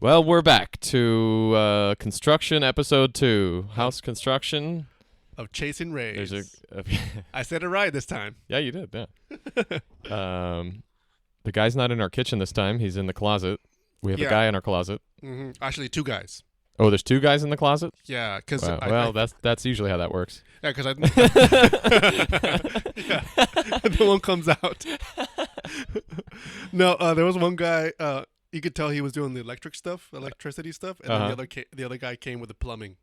Well, we're back to construction episode 2. House construction. Of Chasin Rays. There's I said it right this time. Yeah, you did. Yeah. The guy's not in our kitchen this time. He's in the closet. We have a guy in our closet. Mm-hmm. Actually, 2 guys. Oh, there's 2 guys in the closet? Yeah, because that's usually how that works. Yeah, because the one comes out. No, there was one guy. You could tell he was doing the electricity stuff, and then the other guy came with the plumbing.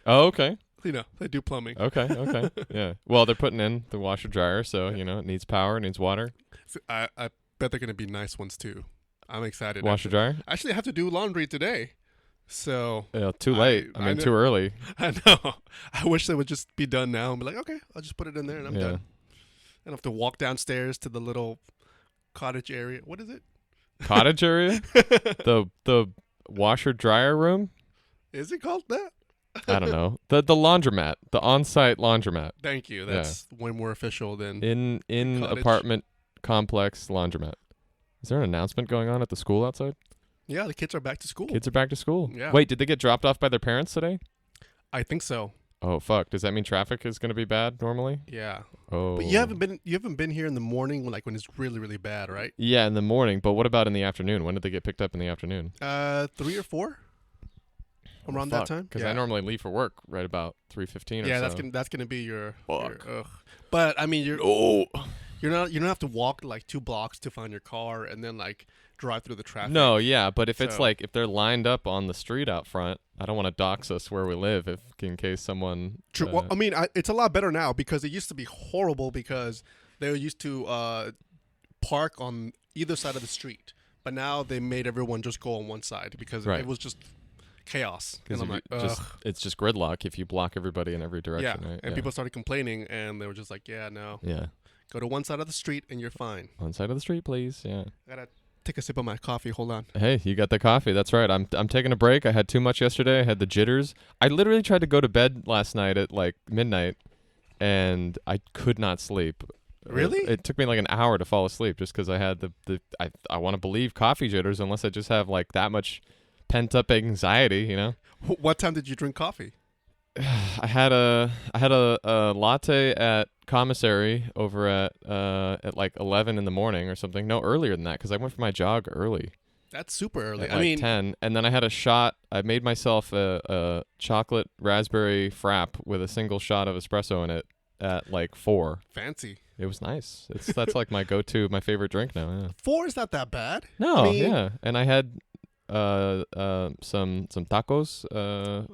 Oh, okay. You know, they do plumbing. Okay. Yeah. Well, they're putting in the washer dryer, so it needs power, it needs water. So I bet they're gonna be nice ones too. I'm excited. Washer dryer. Actually, I have to do laundry today. So too late. I mean, too early. I know. I wish they would just be done now and be like, okay, I'll just put it in there and I'm done. I don't have to walk downstairs to the little cottage area. What is it? Cottage area? The washer dryer room? Is it called that? I don't know. The laundromat, the on-site laundromat. Thank you. That's way more official than in apartment complex laundromat. Is there an announcement going on at the school outside? Yeah, the kids are back to school. Kids are back to school. Yeah. Wait, did they get dropped off by their parents today? I think so. Oh fuck! Does that mean traffic is going to be bad normally? Yeah. Oh. But you haven't been here in the morning when it's really, really bad, right? Yeah, in the morning. But what about in the afternoon? When did they get picked up in the afternoon? 3 or 4. Around that time. Because I normally leave for work right about 3:15 or so. Yeah, that's gonna be your. Fuck. But I mean, you don't have to walk 2 blocks to find your car and then drive through the traffic. No, yeah, but if it's if they're lined up on the street out front, I don't want to dox us where we live in case someone. True. Well, I mean, it's a lot better now because it used to be horrible because they used to park on either side of the street, but now they made everyone just go on one side because it was just chaos. And I'm it's just gridlock if you block everybody in every direction. Yeah, right? and people started complaining, and they were just like, "Yeah, no, go to one side of the street and you're fine." One side of the street, please. Yeah. I gotta take a sip of my coffee. Hold on. Hey, you got the coffee. That's right. I'm taking a break. I had too much yesterday. I had the jitters. I literally tried to go to bed last night at midnight, and I could not sleep. Really? It took me an hour to fall asleep just because I had I want to believe coffee jitters unless I just have that much pent up anxiety, What time did you drink coffee? I had a latte at commissary over at 11 in the morning or something. No, earlier than that because I went for my jog early. That's super early. At 10, and then I had a shot. I made myself a chocolate raspberry frap with a single shot of espresso in it at 4. Fancy. It was nice. That's my go-to, my favorite drink now. Yeah. 4 is not that bad. No, yeah, and I had some tacos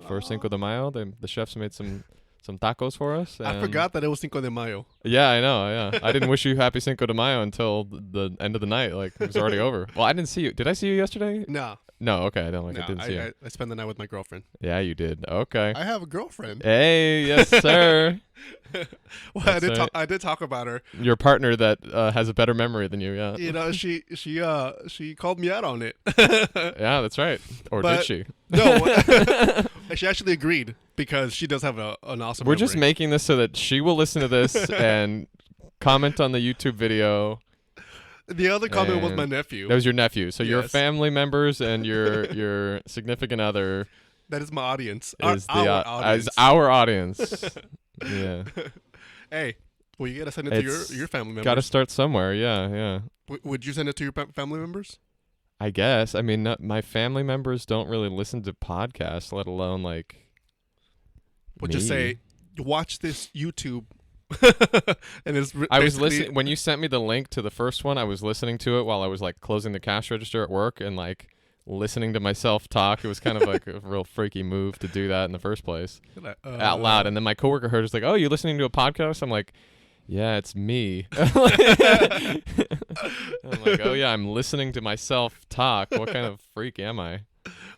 for Cinco de Mayo. The chefs made some tacos for us. I forgot that it was Cinco de Mayo. Yeah, I know. Yeah, I didn't wish you happy Cinco de Mayo until the end of the night. It was already over. Well, I didn't see you. Did I see you yesterday? No. No. Okay, I didn't see you. I spent the night with my girlfriend. Yeah, you did. Okay. I have a girlfriend. Hey, yes, sir. Well, I did talk about her. Your partner that has a better memory than you. Yeah. She called me out on it. Yeah, that's right. Or did she? No. She actually agreed because she does have an awesome. We're just making this so that she will listen to this and comment on the YouTube video. The other comment was my nephew. That was your nephew. So your family members and your significant other. That is my audience. Is audience. Our audience. Yeah. Hey, well, you gotta send it to your family members. Gotta start somewhere. Yeah. Would you send it to your family members? I guess. I mean, my family members don't really listen to podcasts, let alone Would just say, watch this YouTube. And I was listening when you sent me the link to the first one. I was listening to it while I was closing the cash register at work and listening to myself talk. It was kind of a real freaky move to do that in the first place out loud. And then my coworker heard us "Oh, you listening to a podcast?" I'm like, "Yeah, it's me." I'm like, "Oh yeah, I'm listening to myself talk. What kind of freak am I?"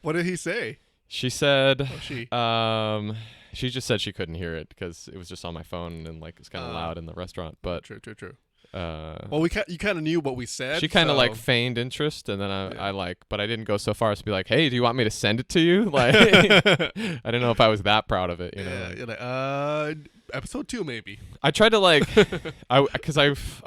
What did he say? She said, she just said she couldn't hear it because it was just on my phone and it's kind of loud in the restaurant. But true. Well, you kind of knew what we said. She kind of like feigned interest, and then I like, but I didn't go so far as to be like, "Hey, do you want me to send it to you?" Like, I didn't know if I was that proud of it. You know, you're like, episode 2 maybe. I tried to like, oh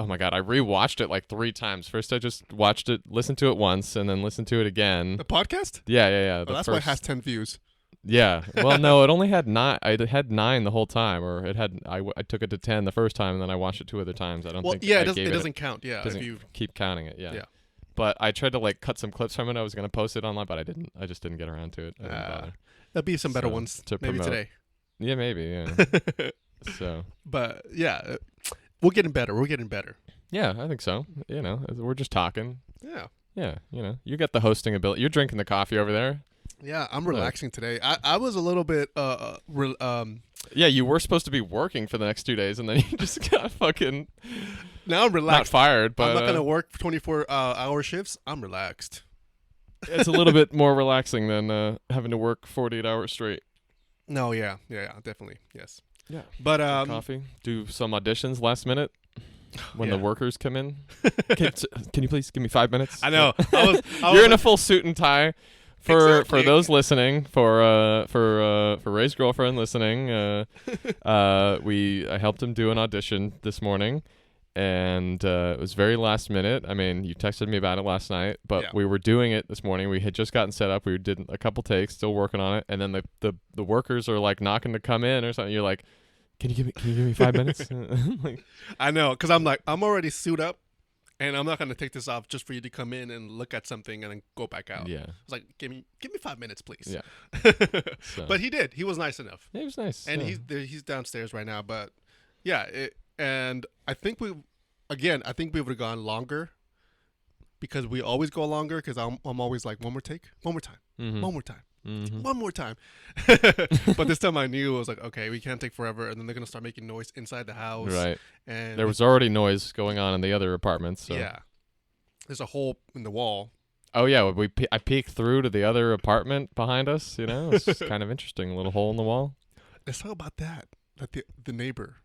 my god, I rewatched it like 3 times. First, I just watched it, listened to it once, and then listened to it again. The podcast? Yeah. Oh, that's why it has 10 views. Yeah. Well, no, it only had 9. I had 9 the whole time, or it had. I took it to 10 the first time, and then I watched it 2 other times. I don't think. Yeah, it doesn't count. Yeah, doesn't if you keep counting it. Yeah. Yeah. But I tried to like cut some clips from it. I was gonna post it online, but I didn't. I just didn't get around to it. I didn't bother. There'll be some better ones to maybe promote. today. Yeah, maybe. Yeah. So. But yeah, we're getting better. We're getting better. Yeah, I think so. You know, we're just talking. Yeah. Yeah. You know, you got the hosting ability. You're drinking the coffee over there. Yeah, I'm relaxing today. I was a little bit Yeah, you were supposed to be working for the next 2 days, and then you just got fucking. Now I'm relaxed. Not fired, but I'm not gonna work 24-hour shifts. I'm relaxed. It's a little bit more relaxing than having to work 48 hours straight. No, yeah, definitely, yes. Yeah, but coffee. Do some auditions last minute when the workers come in. Can you please give me 5 minutes? I know. You're in a full suit and tie. For Exactly. those listening, for Ray's girlfriend listening, I helped him do an audition this morning, and it was very last minute. I mean, you texted me about it last night, but we were doing it this morning. We had just gotten set up. We did a couple takes, still working on it, and then the workers are like knocking to come in or something. You're like, can you give me 5 minutes? Like, I know, because I'm already suited up. And I'm not going to take this off just for you to come in and look at something and then go back out. Yeah. It's like, give me 5 minutes, please. Yeah. But he did. He was nice enough. Yeah, he was nice. And he's downstairs right now. But yeah, and I think we would have gone longer because we always go longer because I'm always like, one more take, one more time, one more time. One more time. But this time I knew it was like, okay, we can't take forever, and then they're gonna start making noise inside the house. Right. And there was already noise going on in the other apartments. So. Yeah. There's a hole in the wall. Oh yeah, I peeked through to the other apartment behind us. You know, it's just kind of interesting. A little hole in the wall. Let's talk about that. Like the neighbor.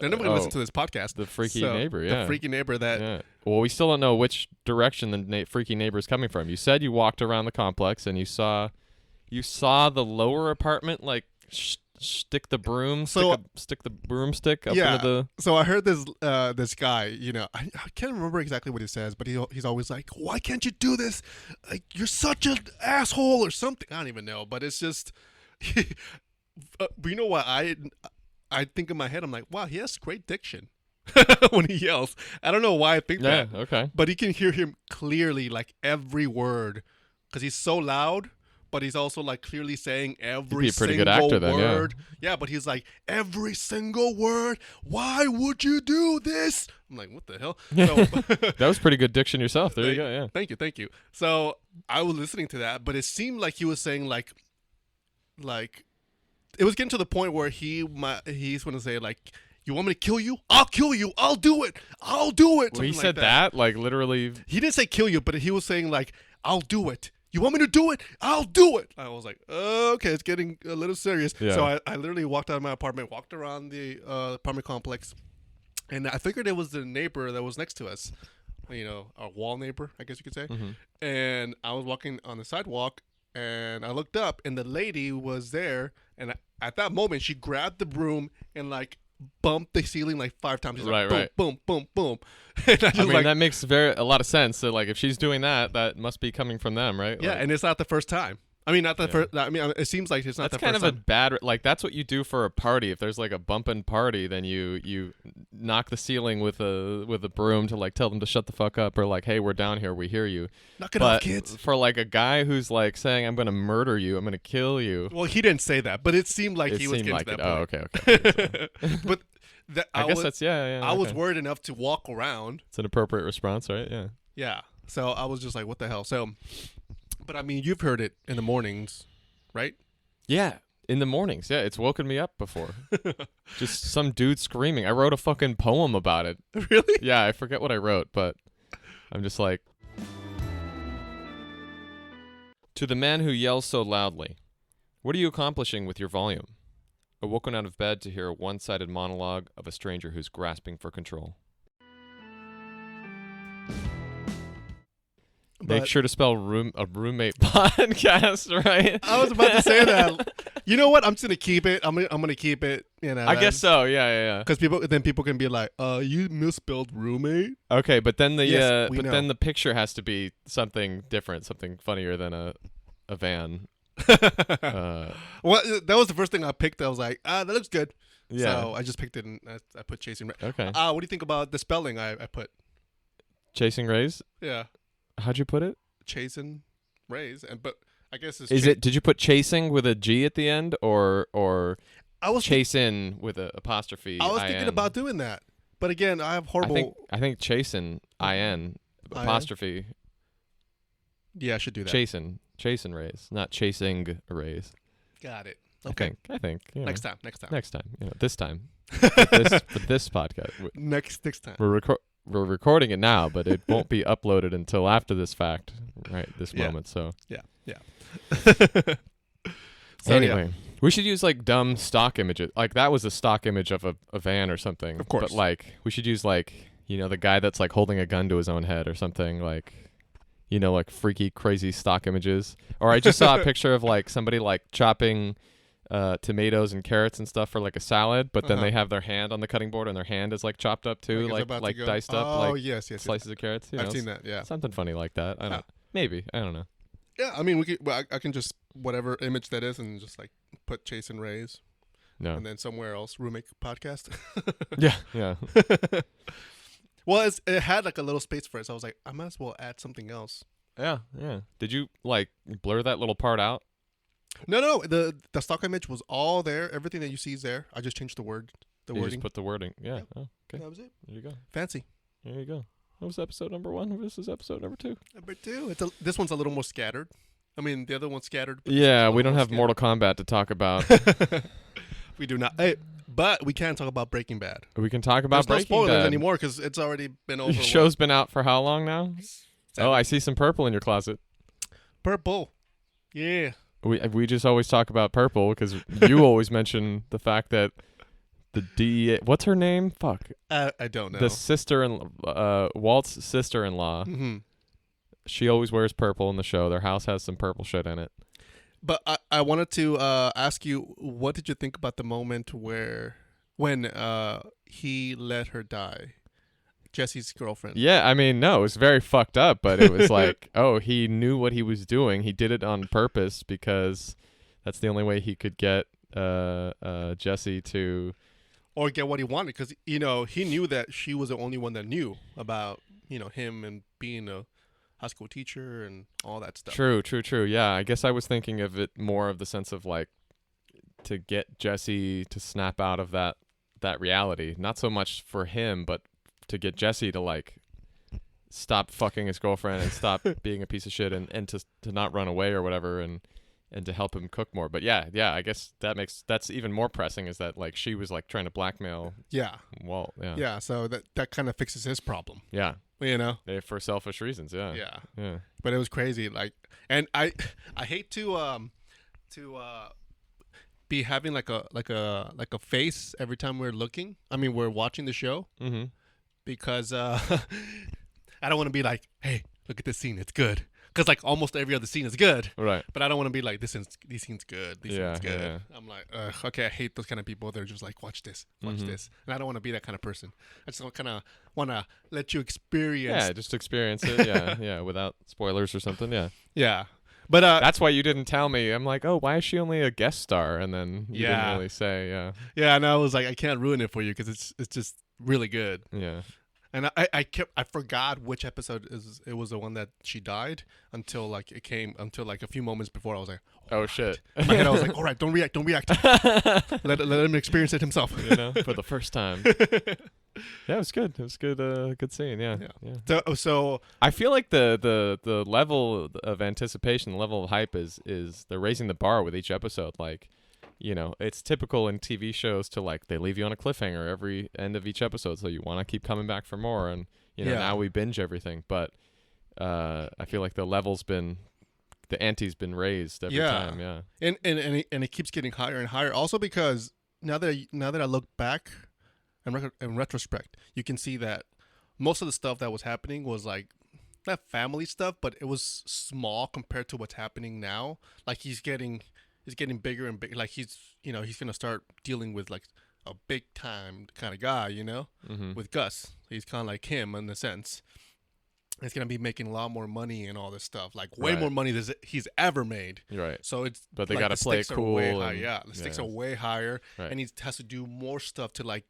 They're never gonna listen to this podcast. The freaky neighbor. Yeah. The freaky neighbor that. Yeah. Well, we still don't know which direction the freaky neighbor is coming from. You said you walked around the complex and you saw the lower apartment like stick the broomstick up into the. So I heard this guy. You know, I can't remember exactly what he says, but he's always like, "Why can't you do this? Like, you're such an asshole," or something. I don't even know, but it's just. But you know what I think in my head, I'm like, wow, he has great diction when he yells. I don't know why I think that. Yeah, okay. But he can hear him clearly, like every word, because he's so loud. But he's also like clearly saying every single good actor, then, word. Yeah, but he's like every single word. Why would you do this? I'm like, what the hell? So, that was pretty good diction yourself. There you go. Yeah. Thank you. So I was listening to that, but it seemed like he was saying like. It was getting to the point where he's going to say like, "You want me to kill you? I'll kill you. I'll do it. I'll do it." Well, he said that like literally. He didn't say kill you, but he was saying like, "I'll do it. You want me to do it? I'll do it." I was like, okay, it's getting a little serious. Yeah. So I literally walked out of my apartment, walked around the apartment complex, and I figured it was the neighbor that was next to us. You know, our wall neighbor, I guess you could say. Mm-hmm. And I was walking on the sidewalk, and I looked up, and the lady was there, and at that moment, she grabbed the broom and like bumped the ceiling like 5 times. She's like, boom, boom, boom, boom. And I mean, that makes a lot of sense. So, like, if she's doing that, that must be coming from them, right? Yeah, like, and it's not the first time. I mean, not the first. I mean, it seems like it's not the first time. That's kind of a bad. Like, that's what you do for a party. If there's like a bumping party, then you knock the ceiling with a broom to like tell them to shut the fuck up, or like, hey, we're down here, we hear you. Knock it off, kids. For like a guy who's like saying, I'm gonna murder you, I'm gonna kill you. Well, he didn't say that, but it seemed like he was getting to that point. Oh, okay. But I guess that's I was worried enough to walk around. It's an appropriate response, right? Yeah. Yeah. So I was just like, what the hell? So, but I mean, you've heard it in the mornings. Right? Yeah, in the mornings. Yeah, it's woken me up before. Just some dude screaming. I wrote a fucking poem about it. Really? Yeah, I forget what I wrote, but I'm just like... To the man who yells so loudly, what are you accomplishing with your volume? Awoken out of bed to hear a one-sided monologue of a stranger who's grasping for control. Make sure to spell roommate podcast, right? I was about to say that. You know what? I'm just gonna keep it. I'm gonna keep it. You know. I guess so. Yeah. Because people can be like, you misspelled roommate. Okay, but then Yes, then the picture has to be something different, something funnier than a van. Well, that was the first thing I picked. I was like, that looks good. Yeah. So I just picked it and I put Chasing Rays. Okay. What do you think about the spelling I put? Chasing Rays? Yeah. How'd you put it? Chasing Rays, but I guess it's. Did you put chasing with a G at the end, or I was chasing with an apostrophe? I was thinking about doing that, but again, I have horrible. I think chasing in apostrophe. Yeah, I should do that. Chasing Rays, not chasing Rays. Got it. Okay. I think. Next time. This time. for this podcast. Next time. We're recording it now, but it won't be uploaded until after this fact, right? This moment. So yeah. So anyway, we should use like dumb stock images. Like that was a stock image of a van or something. Of course. But like we should use like the guy that's like holding a gun to his own head or something, like like freaky crazy stock images. Or I just saw a picture of like somebody like chopping tomatoes and carrots and stuff for like a salad, but then they have their hand on the cutting board and their hand is like chopped up too, like diced up, like yes, slices of carrots. I've seen that. Yeah, something funny like that. I don't. Maybe I don't know. Yeah, I mean, we could. Well, I can just whatever image that is and just like put Chasin Rays. No. And then somewhere else, roommate podcast. Yeah. Well, it had like a little space for it, so I was like, I might as well add something else. Yeah. Did you like blur that little part out? No. The stock image was all there. Everything that you see is there. I just changed the wording. Just put the wording. Yeah. Oh, okay. That was it. There you go. Fancy. There you go. That was episode number 1. This is episode number 2. Number 2. This one's a little more scattered. I mean, the other one's scattered. Yeah, we don't have Mortal Kombat to talk about. We do not. Hey, but we can talk about Breaking Bad. We can talk about There's Breaking no spoilers Bad anymore because it's already been over. The show's been out for how long now? 7. Oh, I see some purple in your closet. Purple. Yeah. We just always talk about purple because you always mention the fact that the DEA. What's her name? Fuck. I don't know. The Walt's sister-in-law. Mm-hmm. She always wears purple in the show. Their house has some purple shit in it. But I wanted to ask you, what did you think about the moment when he let her die? Jesse's girlfriend. Yeah, I mean, no, it was very fucked up, but it was like, oh, he knew what he was doing. He did it on purpose because that's the only way he could get Jesse to... Or get what he wanted, because, he knew that she was the only one that knew about, him and being a high school teacher and all that stuff. True. Yeah, I guess I was thinking of it more of the sense of, like, to get Jesse to snap out of that reality. Not so much for him, but to get Jesse to, like, stop fucking his girlfriend and stop being a piece of shit and to not run away or whatever and to help him cook more. But yeah, I guess that's even more pressing is that, like, she was, like, trying to blackmail Walt. Yeah, so that kind of fixes his problem. Yeah. For selfish reasons, yeah. Yeah. But it was crazy, like, and I hate to be having like a face every time we're watching the show. Mm-hmm. Because I don't want to be like, hey, look at this scene, it's good. Because like almost every other scene is good, right? But I don't want to be like, these scene's good. Yeah. I'm like, okay, I hate those kind of people. They're just like, watch this, and I don't want to be that kind of person. I just kind of want to let you experience. Yeah, just experience it. Yeah, without spoilers or something. Yeah. But that's why you didn't tell me. I'm like, oh, why is she only a guest star? And then you didn't really say. Yeah, and I was like, I can't ruin it for you because it's just really good. Yeah. And I forgot which episode it was the one that she died until like a few moments before. I was like, oh shit. In my head I was like, all right, don't react. let him experience it himself. For the first time. Yeah, it was good. It was good. Good scene. Yeah. So I feel like the level of anticipation, the level of hype is they're raising the bar with each episode. Like, it's typical in TV shows to, like, they leave you on a cliffhanger every end of each episode, so you want to keep coming back for more. And now we binge everything, but I feel like the ante's been raised every time. Yeah, and it keeps getting higher and higher. Also because now that I look back, in retrospect, you can see that most of the stuff that was happening was like not family stuff, but it was small compared to what's happening now. Like he's getting bigger and bigger. Like he's gonna start dealing with like a big time kind of guy, with Gus. He's kind of like him in a sense. He's gonna be making a lot more money and all this stuff, like way more money than he's ever made. Right. So it's but they like gotta play it cool. The stakes are way higher, and he has to do more stuff to like,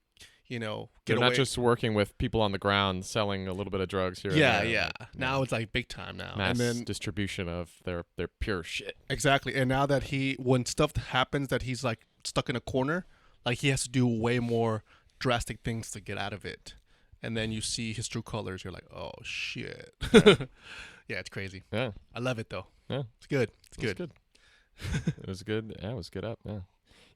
get They're away. not just working with people on the ground selling a little bit of drugs here. Yeah, and there. yeah. Now it's like big time now, Mass and then distribution of their pure shit. exactly. And now that when stuff happens that he's like stuck in a corner, like he has to do way more drastic things to get out of it. And then you see his true colors. You're like, oh shit. Yeah, yeah, it's crazy. yeah. I love it though. Yeah. It's good. It's It good. It was good. Yeah, it was good up. Yeah.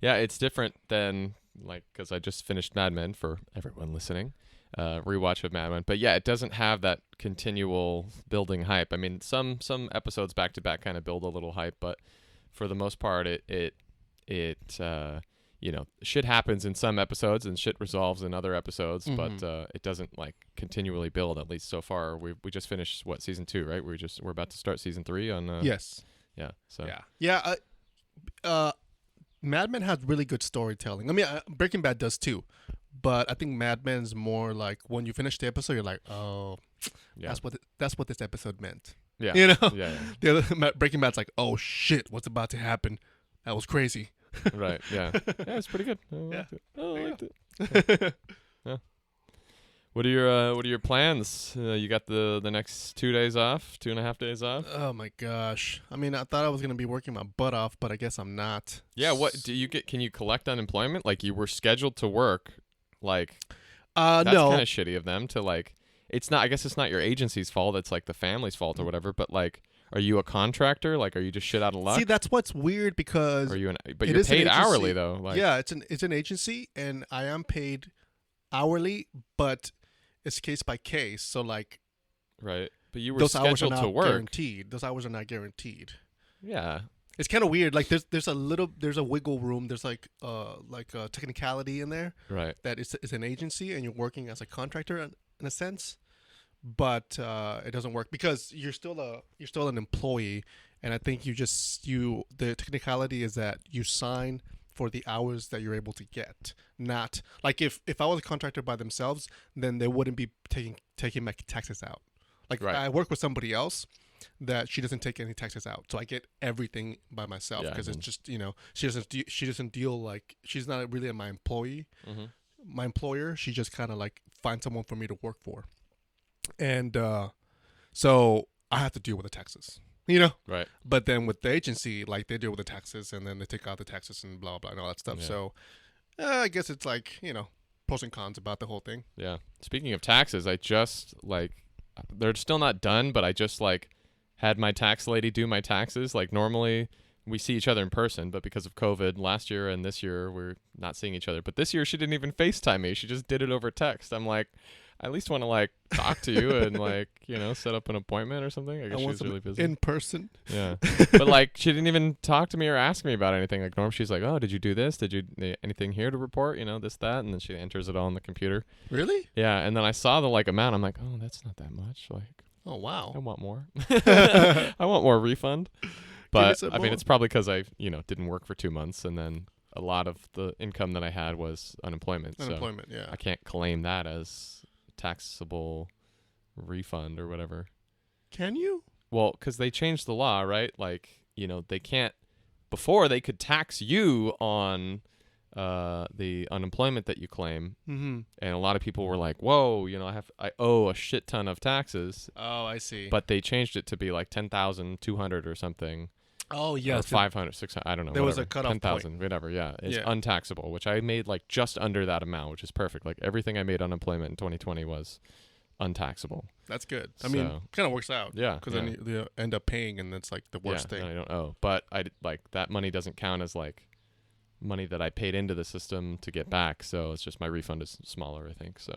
Yeah, it's different than like because I just finished Mad Men for everyone listening, rewatch of Mad Men. But yeah, it doesn't have that continual building hype. I mean, some episodes back to back kind of build a little hype, but for the most part, it shit happens in some episodes and shit resolves in other episodes, but it doesn't like continually build. At least so far, we just finished season 2, right? We're about to start season 3 on. Yes. Yeah. So. Yeah. Mad Men has really good storytelling. I mean, Breaking Bad does too, but I think Mad Men's more like when you finish the episode, you're like, oh, Yeah. that's what this episode meant. Yeah. Yeah. The other Breaking Bad's like, oh shit, what's about to happen? That was crazy. Right. Yeah. Yeah. It's pretty good. I liked it. I liked it. Yeah. What are your plans? You got the next 2 days off, 2.5 days off. Oh my gosh. I mean, I thought I was gonna be working my butt off, but I guess I'm not. Yeah. What do you get? Can you collect unemployment? Like you were scheduled to work. Like no. that's kind of shitty of them to like. It's not. I guess it's not your agency's fault. It's like the family's fault or whatever. But like, are you a contractor? Like, are you just shit out of luck? See, that's what's weird because Or are you but you're paid hourly though. Like, yeah, it's an agency, and I am paid hourly, but it's case by case. So like, right. But you were those hours are scheduled not to work. guaranteed. Those hours are not guaranteed. Yeah. It's kind of weird. Like there's a wiggle room. There's like a technicality in there. Right. That it's an agency and you're working as a contractor in a sense, but it doesn't work because you're still an employee, and I think the technicality is that you sign for the hours that you're able to get. Not like if I was a contractor by themselves, then they wouldn't be taking my taxes out. Like Right. I work with somebody else that she doesn't take any taxes out, so I get everything by myself because it's just she doesn't deal like she's not really my employee, my employer. She just kind of like finds someone for me to work for, and so I have to deal with the taxes, Right. But then with the agency, like they deal with the taxes and then they take out the taxes and blah blah and all that stuff. Yeah. So I guess it's like pros and cons about the whole thing. Yeah. Speaking of taxes, I just like they're still not done, but I just like had my tax lady do my taxes. Like normally we see each other in person, but because of COVID last year and this year we're not seeing each other. But this year she didn't even FaceTime me. She just did it over text. I'm like, I at least want to like talk to you and like, set up an appointment or something. I guess she's really busy. In person. Yeah. But like she didn't even talk to me or ask me about anything. Like normally she's like, oh, did you do this? Did you anything here to report? This, that. And then she enters it all on the computer. Really? Yeah. And then I saw the like amount. I'm like, oh, that's not that much. Like, oh, wow. I want more. I want more refund. But I mean, more. it's probably because I, didn't work for 2 months. And then a lot of the income that I had was unemployment. Unemployment, so yeah. I can't claim that as taxable refund or whatever. Can you? Well, because they changed the law, right? Like, they can't. Before they could tax you on the unemployment that you claim, and a lot of people were like, "Whoa, I owe a shit ton of taxes." Oh, I see. But they changed it to be like 10,200 or something. Oh, yeah. Or 500, 600. I don't know. There was a whatever, cutoff 10,000, whatever. Yeah, it's Yeah. untaxable, which I made like just under that amount, which is perfect. Like everything I made unemployment in 2020 was untaxable. That's good. I mean, kind of works out. Yeah, Because then you end up paying, and that's like the worst thing. I don't owe. But that money doesn't count as like money that I paid into the system to get back. So it's just my refund is smaller, I think. So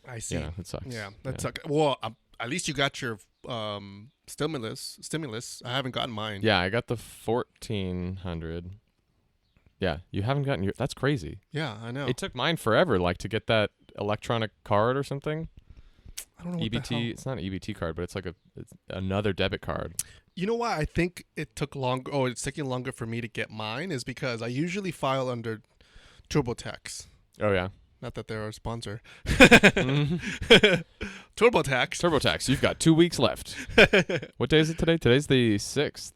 I see. yeah, it sucks. Yeah, that sucks. Well, at least you got your stimulus. I haven't gotten mine. Yeah, I got the 1,400. Yeah, you haven't gotten your. That's crazy. Yeah, I know. It took mine forever, like to get that electronic card or something. I don't know what EBT. the hell. It's not an EBT card, but it's another debit card. You know why I think it took longer? Oh, it's taking longer for me to get mine is because I usually file under TurboTax. Oh yeah. Not that they're a sponsor. Mm-hmm. TurboTax. TurboTax. You've got 2 weeks left. What day is it today? Today's the 6th.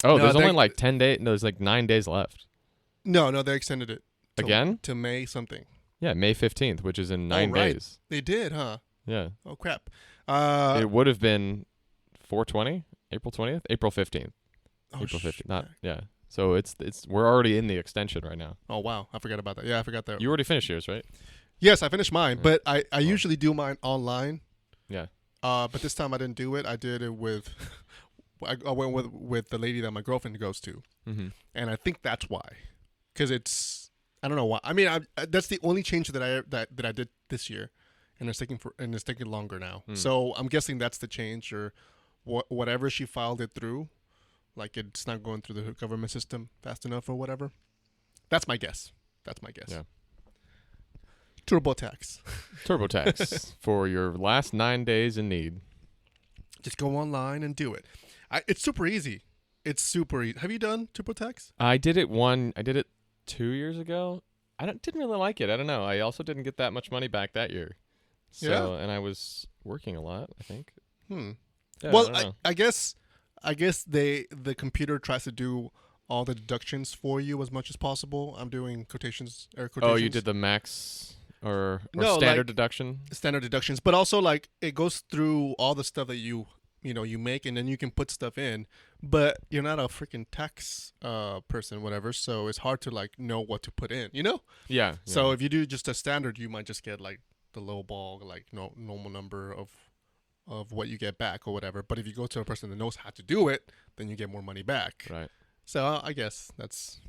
Oh, No, there's only like 10 days. No, there's like 9 days left. No, they extended it. Again? To May something. Yeah, May 15th, which is in 9 days. They did, huh? Yeah. Oh, crap. It would have been 4/20, April 20th, April 15th. Oh, April 15th. Not, yeah. So we're already in the extension right now. Oh, wow. I forgot about that. Yeah, I forgot that. You already finished yours, right? Yes, I finished mine, but I usually do mine online. Yeah. But this time I didn't do it. I did it with, I went with the lady that my girlfriend goes to. Mm-hmm. And I think that's why. Because I don't know why. I mean, that's the only change that I did this year. And it's taking longer now. So I'm guessing that's the change or whatever she filed it through. Like it's not going through the government system fast enough or whatever. That's my guess. Yeah. TurboTax. TurboTax for your last 9 days in need. Just go online and do it. It's super easy. Have you done TurboTax? I did it 2 years ago. Didn't really like it. I don't know. I also didn't get that much money back that year. So, yeah. And I was working a lot, I think. Yeah, Well, I guess the computer tries to do all the deductions for you as much as possible. I'm doing quotations. Oh, you did the max or No, standard like, deduction? Standard deductions, but also like it goes through all the stuff that you make, and then you can put stuff in. But you're not a freaking tax person, whatever. So it's hard to like know what to put in. Yeah. So if you do just a standard, you might just get like the low ball, like normal number of what you get back or whatever. But if you go to a person that knows how to do it, then you get more money back. Right. So I guess that's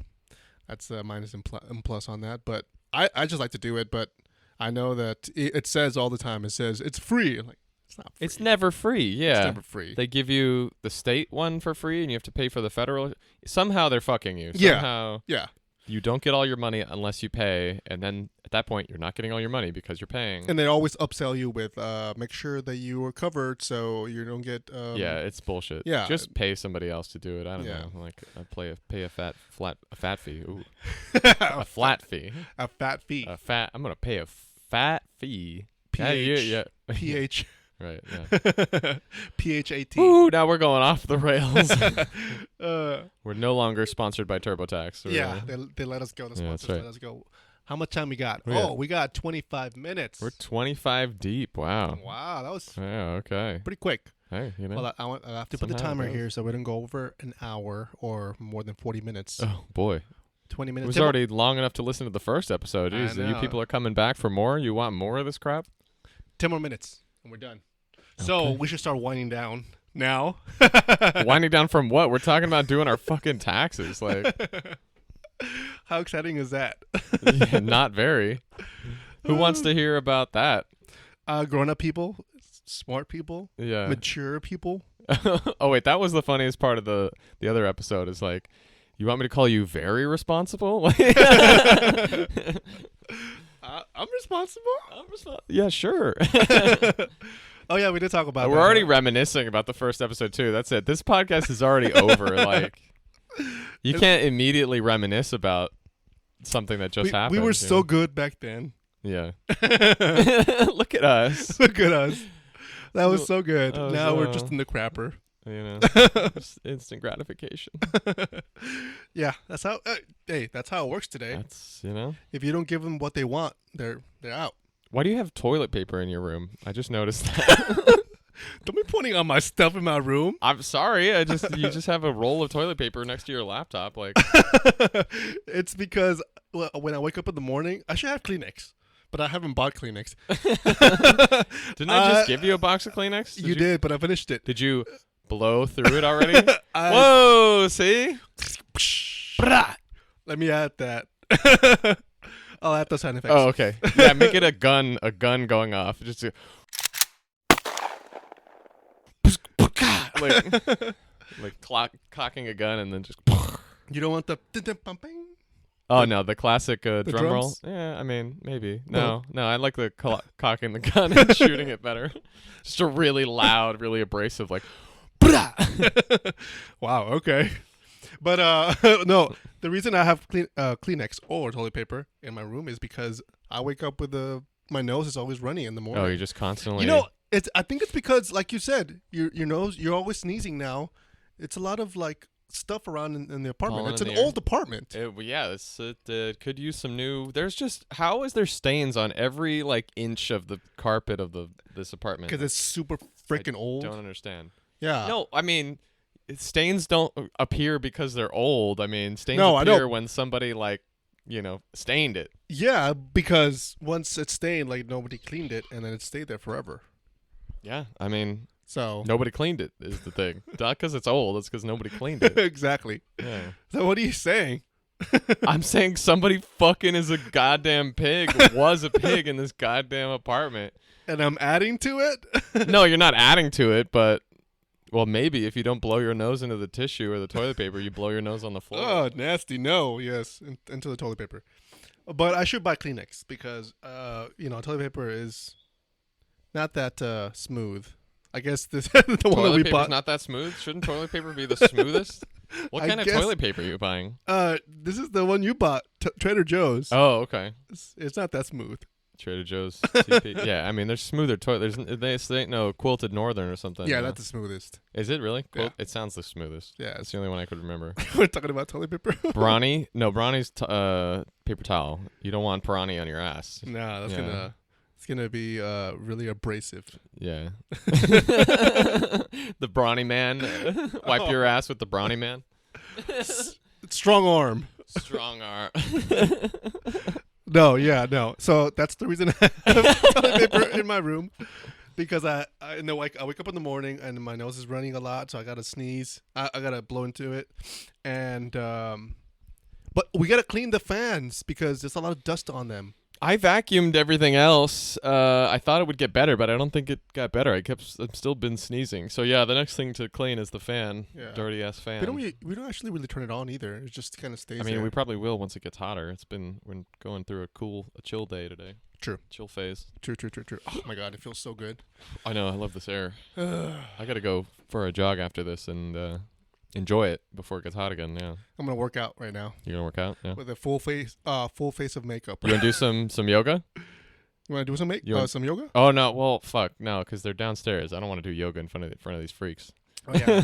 minus and plus on that. But I just like to do it. But I know that it says all the time. It says it's free. Like it's not free. It's never free. Yeah. It's never free. They give you the state one for free, and you have to pay for the federal. Somehow they're fucking you. Yeah. Somehow Yeah. you don't get all your money unless you pay, and then at that point you're not getting all your money because you're paying. And they always upsell you with make sure that you are covered so you don't get yeah, it's bullshit. Yeah. Just pay somebody else to do it. I don't Yeah. know. Like pay a fat fee. Ooh. A flat fee. a fat fee. I'm gonna pay a fat fee. PH. Yeah. PH. Right. Yeah. PHAT. Ooh, now we're going off the rails. We're no longer sponsored by TurboTax. Yeah, they let us go. The Yeah, that's sponsors right. let us go. How much time we got? Yeah. We got 25 minutes. We're 25 deep. Wow. Wow, that was Yeah. Okay. pretty quick. Hey, you know. Well, I have to put the Somehow it timer goes. here so we don't go over an hour or more than 40 minutes. Oh boy. 20 It minutes. was already long enough to listen to the first episode. I Jeez, you know. people are coming back for more? You want more of this crap? 10 more minutes and we're done. So Okay. we should start winding down now. Winding down from what? We're talking about doing our fucking taxes. Like, How exciting is that? yeah, not very. Who wants to hear about that? Grown-up people, smart people, Yeah. mature people. Oh, wait. That was the funniest part of the other episode is like, you want me to call you very responsible? I'm responsible. Yeah, sure. Oh yeah, we did talk about. We're that, already huh? reminiscing about the first episode too. That's it. This podcast is already over. Like, you can't immediately reminisce about something that just happened. We were you so know? good back then. Yeah. Look at us. Look at us. That was so good. Oh, Now we're so- just in the crapper. You know, just instant gratification. Yeah, that's how. Hey, that's how it works today. That's, you know. If you don't give them what they want, they're out. Why do you have toilet paper in your room? I just noticed that. Don't be pointing on my stuff in my room. I'm sorry. You just have a roll of toilet paper next to your laptop. Like, It's because when I wake up in the morning, I should have Kleenex, but I haven't bought Kleenex. didn't I just give you a box of Kleenex? You did, but I finished it. Did you blow through it already? Whoa! See? Let me add that. I'll add those sound effects. Oh, okay. Yeah, make it a gun going off. Just like cocking a gun and then just. You don't want the pumping? Oh no, the classic drum roll. drums? Yeah, I mean maybe. No, I like the cocking the gun and shooting it better. Just a really loud, really abrasive, like. Wow. Okay. But no, the reason I have Kleenex or toilet paper in my room is because I wake up with my nose is always running in the morning. Oh, you're just constantly. I think it's because, like you said, your nose, you're always sneezing now. It's a lot of like stuff around in the apartment. Pollen It's in an the air. old apartment. It could use some new. There's just how is there stains on every like inch of the carpet of this apartment? Because it's super freaking old. Don't understand. Yeah. No, I mean, stains don't appear because they're old. I mean, stains No, I appear know. when somebody like, stained it. Yeah, because once it's stained, like nobody cleaned it, and then it stayed there forever. Yeah, I mean, So nobody cleaned it is the thing. Not because it's old. It's because nobody cleaned it. exactly. Yeah. So what are you saying? I'm saying somebody fucking is a goddamn pig. Was a pig in this goddamn apartment. And I'm adding to it? No, you're not adding to it, but well, maybe if you don't blow your nose into the tissue or the toilet paper, you blow your nose on the floor. Oh, nasty. No, yes, into the toilet paper. But I should buy Kleenex because, toilet paper is not that smooth. I guess the one that Toilet we paper's bought. not that smooth. Shouldn't toilet paper be the smoothest? What I kind of guess- toilet paper are you buying? This is the one you bought, Trader Joe's. Oh, okay. It's not that smooth. Trader Joe's. TP. Yeah, I mean, there's smoother toilet. They ain't no Quilted Northern or something. Yeah, that's the smoothest. Is it really? Yeah. It sounds the smoothest. Yeah, It's the only one I could remember. we're talking about toilet paper. Brawny? No, Brawny's paper towel. You don't want Brawny on your ass. Nah, that's Yeah. it's gonna be really abrasive. Yeah. The Brawny man. Wipe your ass with the Brawny man. Strong arm. Strong arm. No. So that's the reason I have toilet paper in my room, because I wake up in the morning and my nose is running a lot, so I gotta sneeze. I gotta blow into it, and but we gotta clean the fans because there's a lot of dust on them. I vacuumed everything else. I thought it would get better, but I don't think it got better. I've still been sneezing. So yeah, the next thing to clean is the fan. Yeah. Dirty ass fan. We don't actually really turn it on either. It just kind of stays. I mean, there. we probably will once it gets hotter. We're going through a chill day today. True. Chill phase. True. Oh my god, it feels so good. I know. I love this air. I gotta go for a jog after this and enjoy it before it gets hot again. Yeah. I'm gonna work out right now You gonna work out? Yeah. with a full face of makeup. You gonna do some yoga? You want to do some yoga? Oh no. Well, fuck no, because they're downstairs. I don't want to do yoga in front of these freaks. Oh yeah.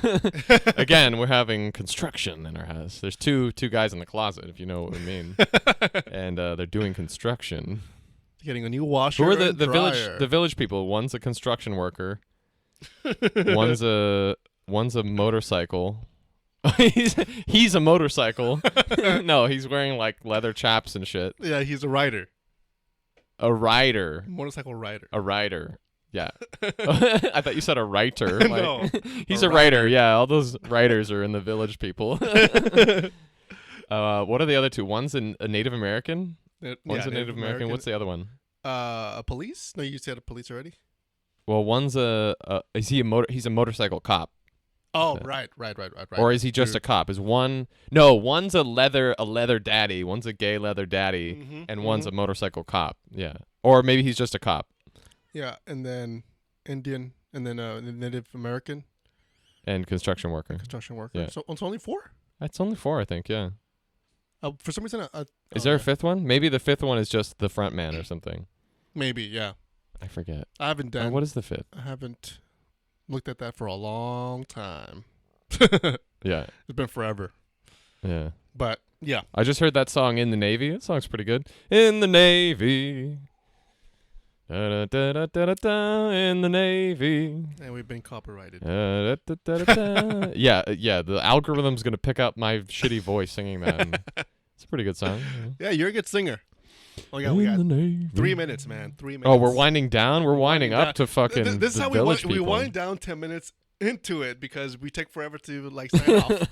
Again, we're having construction in our house. There's two guys in the closet, if you know what we mean, and they're doing construction. Getting a new washer. Who are and the dryer. village people? One's a construction worker. One's a motorcycle. he's a motorcycle. No, he's wearing like leather chaps and shit. Yeah, he's a rider. A rider. Motorcycle rider. A rider. Yeah. I thought you said a writer. Like, No. He's a writer. Yeah, all those writers are in the village people. What are the other two? One's a Native American. One's a Native American. What's the other one? A police? No, you said a police already. Well, one's he's a motorcycle cop. Oh, right. Or is he just a cop? One's a leather daddy. One's a gay leather daddy, and one's a motorcycle cop. Yeah. Or maybe he's just a cop. Yeah, and then Indian, and then Native American And construction worker. construction worker. Yeah. So it's only 4. That's only 4, I think. Yeah. For some reason, Is there a 5th one? Maybe the 5th one is just the front man or something. maybe, yeah. I forget. I haven't done. What is the 5th? I haven't looked at that for a long time. Yeah. It's been forever. Yeah. But yeah, I just heard that song In the Navy. That song's pretty good. In the Navy. Da, da, da, da, da, da, in the Navy. and we've been copyrighted. Da, da, da, da, da. Yeah. The algorithm's gonna pick up my shitty voice singing that. And it's a pretty good song. Yeah, you're a good singer. Oh yeah, In we got the Navy. 3 minutes, man. 3 minutes. Oh, we're winding down. We're winding up down. to fucking This is the how village we people. wind down 10 minutes into it because we take forever to like sign off.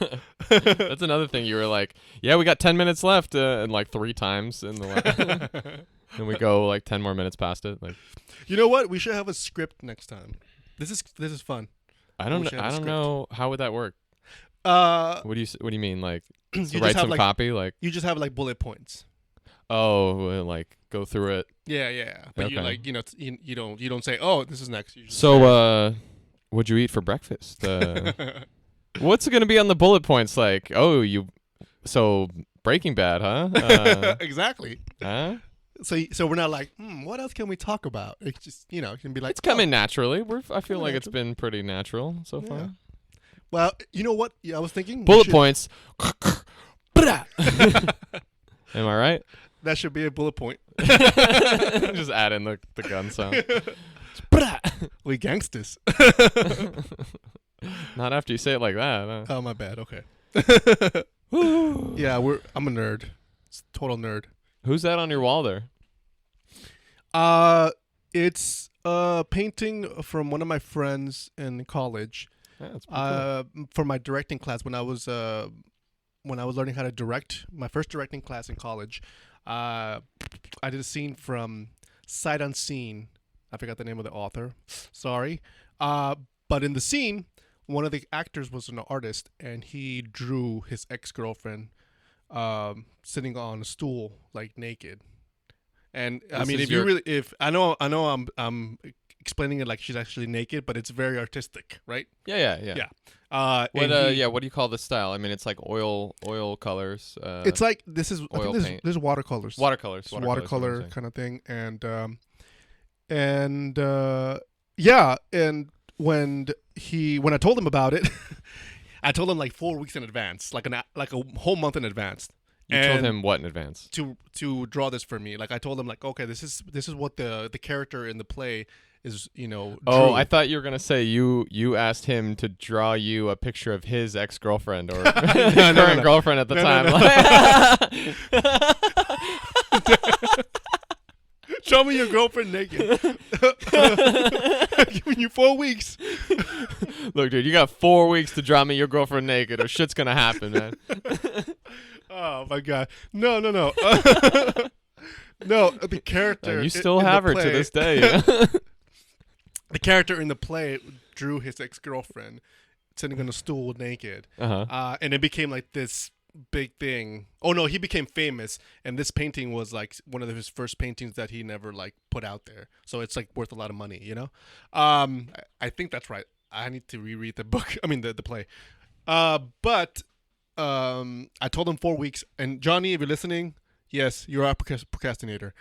That's another thing. You were like, yeah, we got 10 minutes left, and like 3 times in the and we go like 10 more minutes past it. Like, You know what? We should have a script next time. This is fun. I don't We should have a know. script. How would that work? Uh, What do you mean? Like, So write some copy, like you just have like bullet points. Oh, like go through it. Yeah. But you like you don't say, oh, this is next. So what'd you eat for breakfast? What's it gonna be on the bullet points? Like, so Breaking Bad, huh? Exactly. Huh? So we're not like, what else can we talk about? It's just it can be like it's coming naturally. I feel like it's been pretty natural so far. Well, you know what? Yeah, I was thinking bullet points. Am I right? That should be a bullet point. Just add in the gun sound. We gangsters. Not after you say it like that. Oh, my bad. Okay. Yeah, I'm a nerd. It's a total nerd. Who's that on your wall there? It's a painting from one of my friends in college. Yeah, that's pretty cool. For my directing class when I was learning how to direct, my first directing class in college. I did a scene from Sight Unseen. I forgot the name of the author. Sorry. But in the scene, one of the actors was an artist, and he drew his ex-girlfriend sitting on a stool, like naked. And I mean, if I know I'm explaining it like she's actually naked, but it's very artistic, right? Yeah. What do you call this style? I mean, it's like oil colors. It's like this is watercolors. Watercolor kind of thing, and yeah, and when I told him about it, I told him like 4 weeks in advance, like a whole month in advance. You told him what in advance? To draw this for me. Like I told him like, okay, this is what the character in the play is, drew. Oh, I thought you were gonna say you asked him to draw you a picture of his ex-girlfriend or current girlfriend at the time. Show me your girlfriend naked. I'm giving you 4 weeks. Look, dude, you got 4 weeks to draw me your girlfriend naked, or shit's gonna happen, man. Oh my god, no. No, the character. You still have her to this day. Yeah? The character in the play drew his ex-girlfriend sitting on a stool naked, and it became like this big thing. Oh no, he became famous, and this painting was like one of his first paintings that he never like put out there. So it's like worth a lot of money, I think that's right. I need to reread the book. I mean the play. But I told him 4 weeks, and Johnny, if you're listening, yes, you're a procrastinator.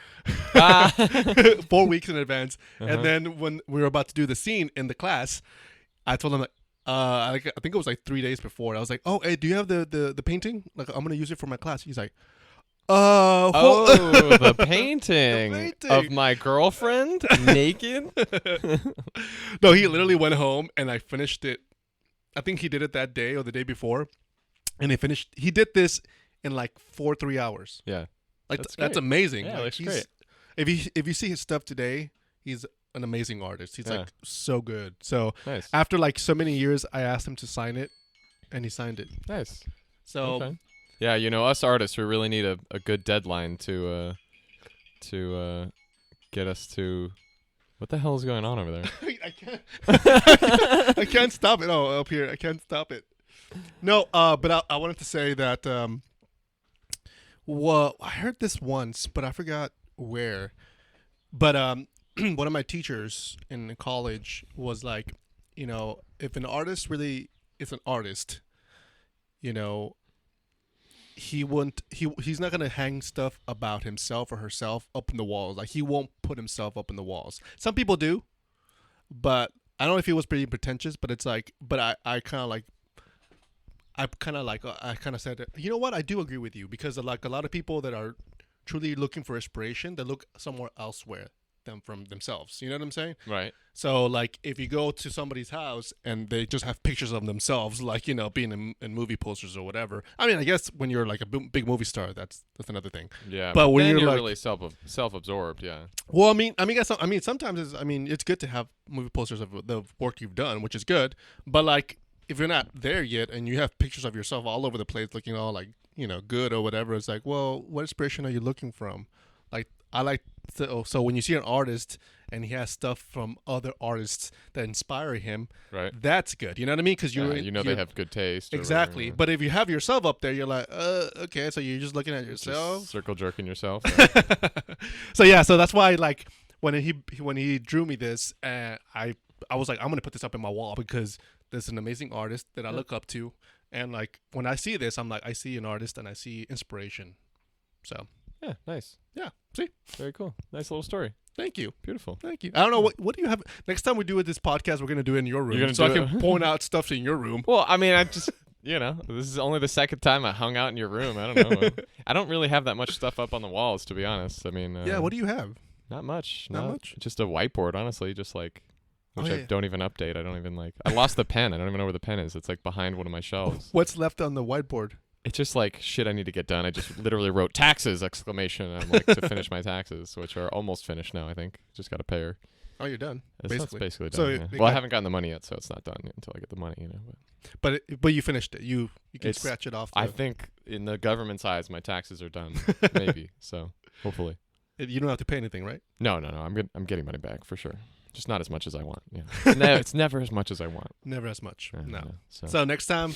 4 weeks in advance, and then when we were about to do the scene in the class, I told him I think it was like 3 days before. I was like, "Oh, hey, do you have the painting? Like, I'm gonna use it for my class." He's like, the painting of my girlfriend naked." No, he literally went home and I finished it. I think he did it that day or the day before, and he did this in like 3 hours. Yeah, like that's amazing. Yeah, like, looks great. If you see his stuff today, he's an amazing artist. He's like so good. So nice. After like so many years, I asked him to sign it, and he signed it. Nice. So okay. Yeah, us artists, we really need a good deadline to get us to. What the hell is going on over there? I can't. I can't stop it. Oh, up here, I can't stop it. No, but I wanted to say that. Well, I heard this once, but I forgot where. But one of my teachers in college was like, if an artist really is an artist, he's not gonna hang stuff about himself or herself up in the walls. Like he won't put himself up in the walls. Some people do, but I don't know if he was pretty pretentious. But it's like, I kind of said, you know what? I do agree with you, because like a lot of people that are truly looking for inspiration, they look somewhere elsewhere than from themselves. You know what I'm saying? Right. So like if you go to somebody's house and they just have pictures of themselves, like being in movie posters or whatever. I mean, I guess when you're like a big movie star, that's another thing. Yeah. But when you're like, really self-absorbed, yeah. Well, sometimes it's good to have movie posters of the work you've done, which is good. But like if you're not there yet and you have pictures of yourself all over the place looking all like good or whatever, it's like, well, what inspiration are you looking from? Like I like so when you see an artist and he has stuff from other artists that inspire him, right? That's good. You know what I mean? Because they have good taste. Exactly. Whatever. But if you have yourself up there, you're like, okay. So you're just looking at yourself, just circle jerking yourself. So that's why like when he drew me this, I was like, I'm gonna put this up in my wall because this is an amazing artist that I look up to, and like when I see this, I'm like, I see an artist and I see inspiration. So yeah, nice. Yeah, see, very cool. Nice little story. Thank you. Beautiful. Thank you. I don't know what do you have next time we do this podcast. We're gonna do it in your room, so I can point out stuff in your room. Well, I mean, I just this is only the second time I hung out in your room. I don't know. I don't really have that much stuff up on the walls, to be honest. I mean, yeah. What do you have? Not much. Not much. Just a whiteboard, honestly. Just like. Which I don't even update. I don't even like. I lost the pen. I don't even know where the pen is. It's like behind one of my shelves. What's left on the whiteboard? It's just like shit I need to get done. I just literally wrote taxes ! I'm like to finish my taxes, which are almost finished now. I think just got to pay her. Oh, you're done. It's basically done. Well, I haven't gotten the money yet, so it's not done until I get the money. But you finished it. You can scratch it off. I think in the government's eyes, my taxes are done. Maybe so. Hopefully. You don't have to pay anything, right? No. I'm getting money back for sure. Just not as much as I want. Yeah. It's never as much as I want. Never as much. No. So next time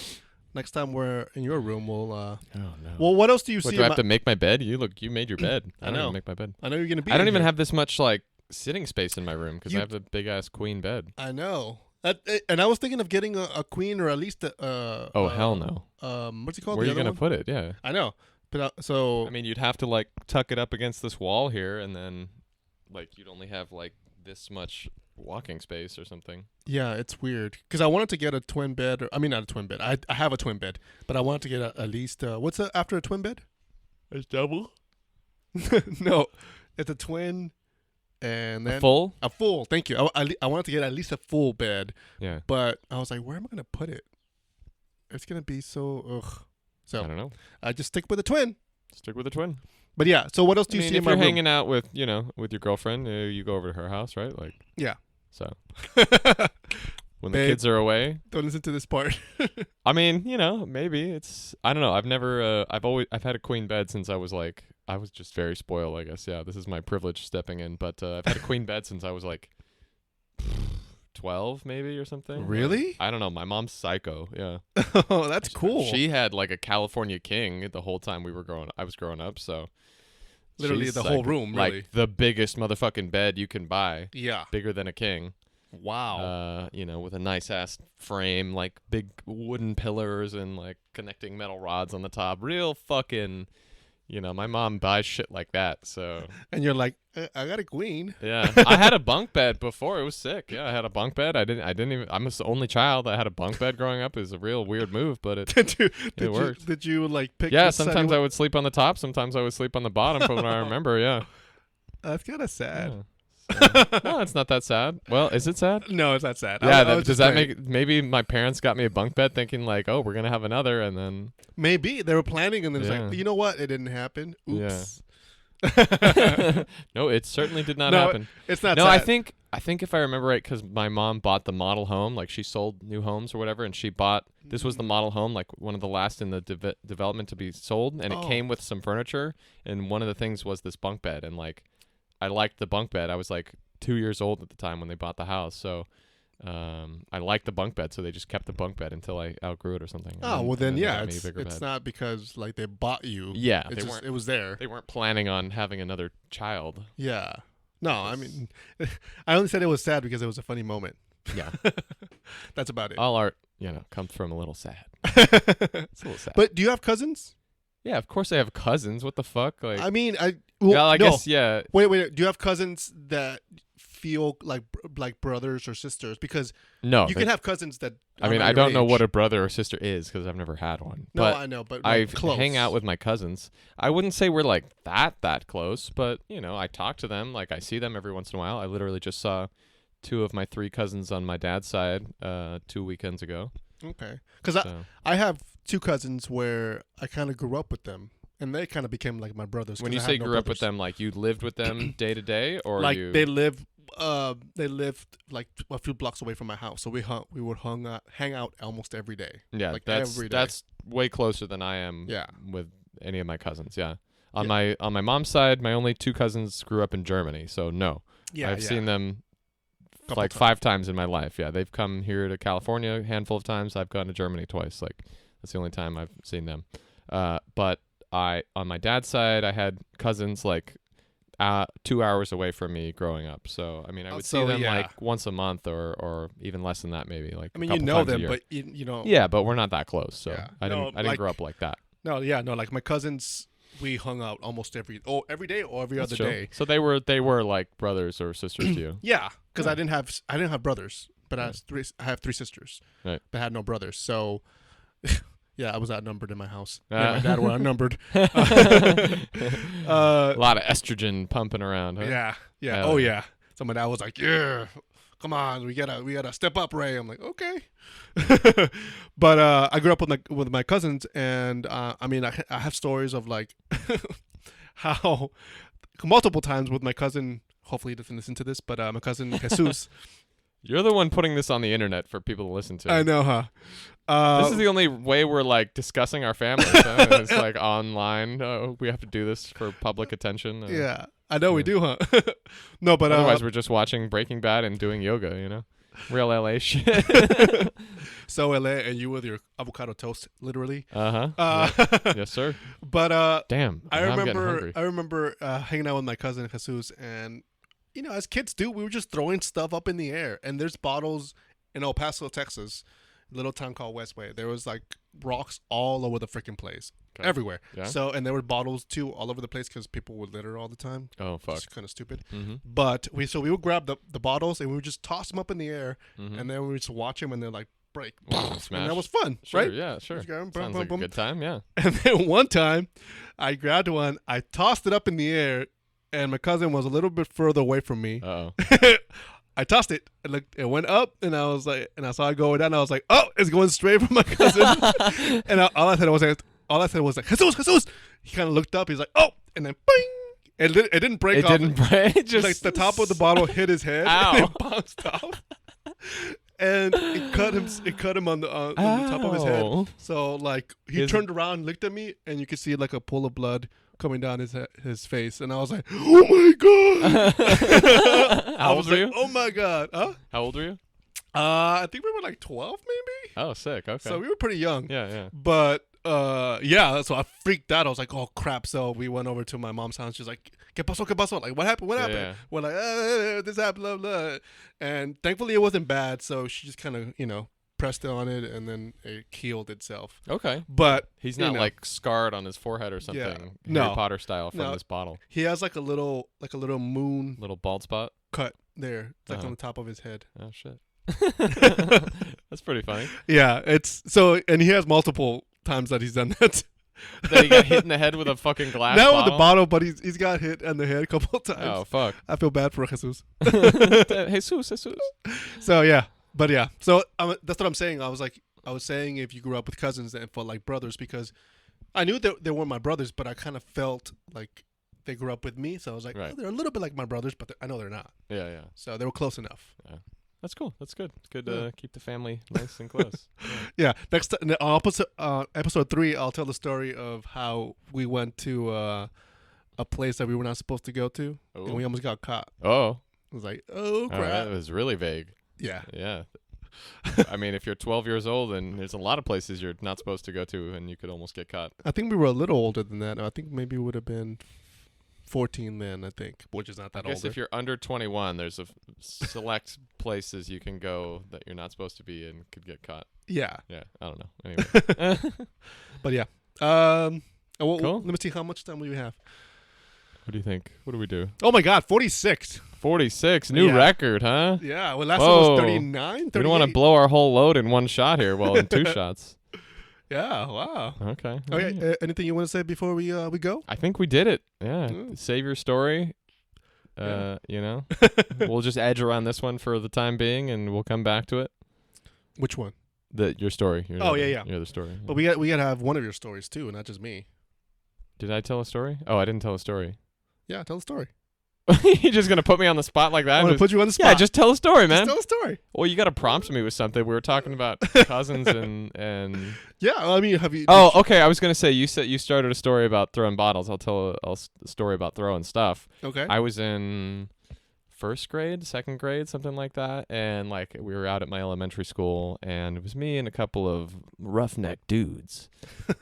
we're in your room, we'll. Oh no. Well, what else do you see? Do I have to make my bed? You made your bed. I don't even make my bed. I know you're gonna be. I don't even have this much like sitting space in my room because I have a big ass queen bed. I know. And I was thinking of getting a queen or at least a. Hell no. What's it called? Where are you gonna put it? Yeah. I know, but so. I mean, you'd have to like tuck it up against this wall here, and then like you'd only have like this much walking space or something. Yeah, it's weird because I wanted to get a twin bed. Not a twin bed. I have a twin bed, but I wanted to get at least what's after a twin bed? It's double. No, it's a twin, and then a full. Thank you. I wanted to get at least a full bed. Yeah, but I was like, where am I gonna put it? It's gonna be so ugh. So I don't know. I just stick with a twin. Stick with a twin. But yeah, so what else do you see in my room? If you're hanging out with your girlfriend, you go over to her house, right? Like yeah. So when the kids are away, don't listen to this part. I mean, maybe it's I don't know. I've had a queen bed since I was just very spoiled, I guess. Yeah, this is my privilege stepping in, but I've had a queen bed since I was like 12 maybe or something. Really? I don't know. My mom's psycho. Yeah. Oh, that's cool. She had like a California king the whole time I was growing up, so literally the whole room, really. Like the biggest motherfucking bed you can buy. Yeah. Bigger than a king. Wow. With a nice ass frame, like big wooden pillars and like connecting metal rods on the top. Real fucking, my mom buys shit like that. So. And you're like, I got a queen. Yeah. I had a bunk bed before. It was sick. Yeah, I had a bunk bed. I'm the only child that had a bunk bed growing up. It was a real weird move, but it worked. Did you like pick? Yeah, sometimes I would sleep on the top. Sometimes I would sleep on the bottom from what I remember. Yeah. That's kind of sad. Yeah. No, it's not that sad. Well, is it sad? No, it's not sad. Yeah, does that make maybe my parents got me a bunk bed thinking like, oh, we're gonna have another, and then maybe they were planning, and then it's like, you know what? It didn't happen. Oops. Yeah. No, it certainly did not happen. It's not. No, sad. I think if I remember right, because my mom bought the model home, like she sold new homes or whatever, and she bought this was the model home, like one of the last in the development to be sold, and it came with some furniture, and one of the things was this bunk bed, and like. I liked the bunk bed. I was like 2 years old at the time when they bought the house. So I liked the bunk bed. So they just kept the bunk bed until I outgrew it or something. Oh, well then, yeah. It's not because like they bought you. Yeah. It was there. They weren't planning on having another child. Yeah. No, I mean, I only said it was sad because it was a funny moment. Yeah. That's about it. All art, comes from a little sad. It's a little sad. But do you have cousins? Yeah, of course I have cousins. What the fuck? Like, I mean, guess, yeah. Wait. Do you have cousins that feel like brothers or sisters? Because you can have cousins that. I don't know what a brother or sister is because I've never had one. No, I know, but I close. hang out with my cousins. I wouldn't say we're like that close, but I talk to them. Like I see them every once in a while. I literally just saw 2 of my 3 cousins on my dad's side 2 weekends ago. Okay, because I have 2 cousins where I kind of grew up with them, and they kind of became like my brothers. When you say grew up with them, like you lived with them day to day, or like they lived like a few blocks away from my house, so we would hang out almost every day. Yeah, like that's every day. That's way closer than I am. Yeah. With any of my cousins. Yeah, On my mom's side, my only 2 cousins grew up in Germany, so no. Yeah, I've seen them like 5 times in my life. Yeah, they've come here to California a handful of times. I've gone to Germany twice. Like that's the only time I've seen them. But on my dad's side, I had cousins like 2 hours away from me growing up. So I mean, I would see them like once a month or even less than that, maybe. Like I mean, you know them, but you know. Yeah, but we're not that close. So I didn't grow up like that. No, like my cousins, we hung out almost every day or every other day. So they were like brothers or sisters to you. Yeah, because I didn't have brothers, but I have 3 sisters, right? But I had no brothers. So yeah, I was outnumbered in my house. My dad were outnumbered. A lot of estrogen pumping around. Huh? Yeah. Oh yeah. So my dad was like, "Yeah, come on, we gotta step up, Ray." I'm like, "Okay." But I grew up with my cousins, and I mean, I have stories of like how multiple times with my cousin. Hopefully, he doesn't listen to this, but my cousin Jesus. You're the one putting this on the internet for people to listen to. I know, huh? This is the only way we're like discussing our families. Huh? It's like online. Oh, we have to do this for public attention. Yeah, I know we do, huh? No, but otherwise we're just watching Breaking Bad and doing yoga. You know, real LA shit. So LA, and you with your avocado toast, literally. Yeah. Yes, sir. But damn, I remember hanging out with my cousin Jesus, and you know, as kids do, we were just throwing stuff up in the air. And there's bottles in El Paso, Texas, a little town called Westway. There was like rocks all over the freaking place, everywhere. Yeah. So, and there were bottles too all over the place because people would litter all the time. Oh fuck, it's kind of stupid. Mm-hmm. But we would grab the bottles and we would just toss them up in the air, and then we would just watch them and they're like break, smash. And that was fun, sure, right? Yeah, sure. Sounds like a good time. Yeah. And then one time, I grabbed one, I tossed it up in the air. And my cousin was a little bit further away from me. Uh-oh. I tossed it. It went up, and I was like, and I saw it going down. And I was like, oh, it's going straight from my cousin. And all I said was like, Jesus. He kind of looked up. He's like, oh, and then bing. It didn't break. It didn't break. Just like the top of the bottle hit his head. Ow. And it bounced off. And it cut him on the top of his head. So like he turned around, looked at me, and you could see like a pool of blood coming down his face, and I was like, "Oh my god!" How old were you? Oh my god! Huh? How old were you? I think we were like 12, maybe. Oh, sick. Okay. So we were pretty young. Yeah. But yeah. So I freaked out. I was like, "Oh crap!" So we went over to my mom's house. She's like, "¿Qué pasó? ¿Qué pasó?" Like, what happened? What happened? Yeah. We're like, "This happened." Blah blah. And thankfully, it wasn't bad. So she just kind of, pressed on it, and then it healed itself. Okay. But he's not like scarred on his forehead or something. Yeah. Harry Potter style from this bottle. He has like a little moon, little bald spot cut there, like on the top of his head. Oh shit. That's pretty funny. Yeah, it's so, and he has multiple times that he's done that. That he got hit in the head with a fucking glass Not bottle? with the bottle, but he's got hit in the head a couple of times. Oh fuck. I feel bad for Jesus. Jesus. So yeah. But yeah, so that's what I'm saying. I was saying if you grew up with cousins and felt like brothers, because I knew they weren't my brothers, but I kind of felt like they grew up with me. So I was like, oh, they're a little bit like my brothers, but I know they're not. Yeah. So they were close enough. Yeah. That's cool. That's good. It's good to keep the family nice and close. Yeah. Next, episode 3, I'll tell the story of how we went to a place that we were not supposed to go to, and we almost got caught. Oh. I was like, oh crap. Right. It was really vague. Yeah. I mean, if you're 12 years old, and there's a lot of places you're not supposed to go to, and you could almost get caught. I think we were a little older than that. I think maybe we would have been 14 then, I think, which is not that old. I guess if you're under 21, there's a select places you can go that you're not supposed to be in, could get caught. Yeah. Yeah, I don't know. Anyway. But yeah. Cool. Let me see, how much time will you have? What do you think? What do we do? Oh my God, 46. 46, new record, huh? Yeah, well, last one was 39, 38. We don't want to blow our whole load in one shot here. Well, in 2 shots. Yeah, wow. Okay. Okay, anything you want to say before we go? I think we did it. Yeah. Save your story. We'll just edge around this one for the time being, and we'll come back to it. Which one? Your story. Your the story. Yeah. But we got to have one of your stories too, not just me. Did I tell a story? Oh, I didn't tell a story. Yeah, tell the story. You're just gonna put me on the spot like that? I'm gonna put you on the spot. Yeah, just tell a story, man. Just tell a story. Well, you gotta prompt me with something. We were talking about cousins and. Yeah, I mean, have you? Oh, okay. I was gonna say you said you started a story about throwing bottles. I'll tell a story about throwing stuff. Okay. I was in first grade, second grade, something like that, and like we were out at my elementary school, and it was me and a couple of roughneck dudes.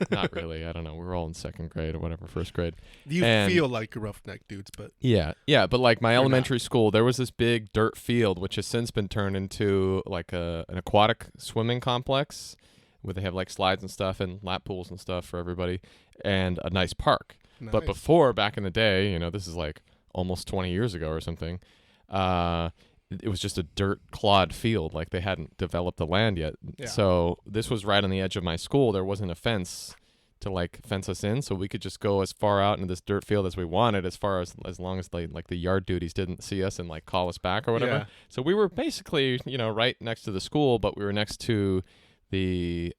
Not really. I don't know. We were all in second grade or whatever, first grade. You feel like roughneck dudes, but yeah. But like my elementary school, there was this big dirt field, which has since been turned into like an aquatic swimming complex, where they have like slides and stuff and lap pools and stuff for everybody, and a nice park. Nice. But before, back in the day, this is like almost 20 years ago or something. It was just a dirt clod field. Like they hadn't developed the land yet. Yeah. So this was right on the edge of my school. There wasn't a fence to like fence us in, so we could just go as far out into this dirt field as we wanted, as long as like the yard duties didn't see us and like call us back or whatever. Yeah. So we were basically right next to the school, but we were next to the